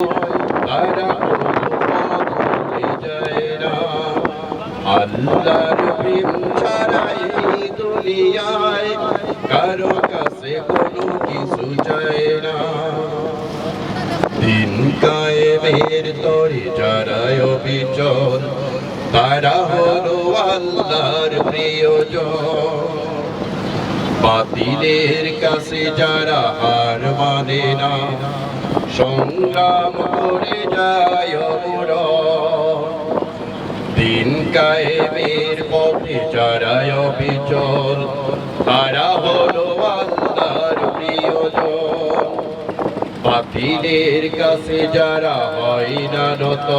তারা ভুলে যায় না। আল্লাহর প্রেম ছাড়া এই দুনিয়ায় কারো কাছে কোনো কিছু চায় না। দিন কায়েমের তরে যারা অবিচল, তারা হলো আল্লাহর প্রিয়জন। বাতিলের কাছে যারা হার মানে না, সংগ্রাম করে যায় অমরণ। দিন কায়েমের পথে যারা অবিচল, তারা হলো আল্লাহর প্রিয়জন। বাতিলের কাছে যারা হয় না নত,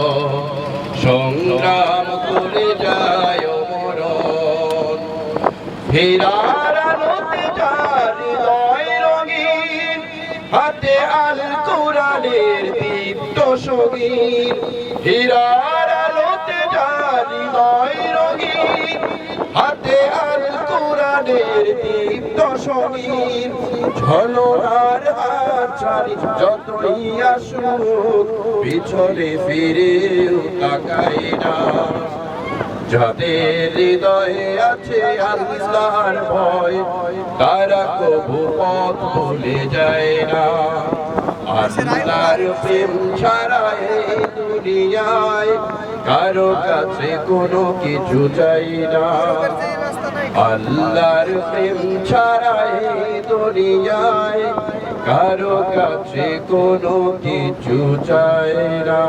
সংগ্রাম করে যায় অমরণ। হীরার আলোতে যার হৃদয় রঙিন, হাতে আল কোরআনের দীপ্ত সঙ্গীন। হীরার আলোতে যার হৃদয় রঙিন, হাতে আল কোরআনের দীপ্ত সঙ্গীন। ঝলনার হাত ছাড়ি যতই আসুক, পিছনে ফিরেও তাকাই না। যাদের হৃদয়ে আছে আল্লাহর ভয়, তারা কবু পথ ভুলে যায় না। আল্লাহর প্রেম ছাড়া এই দুনিয়ায় কারো কাছে কোনো কিছু চাই না। আল্লাহর প্রেম ছাড়া এই দুনিয়ায় কারো কাছে কোনো কিছু চাই না।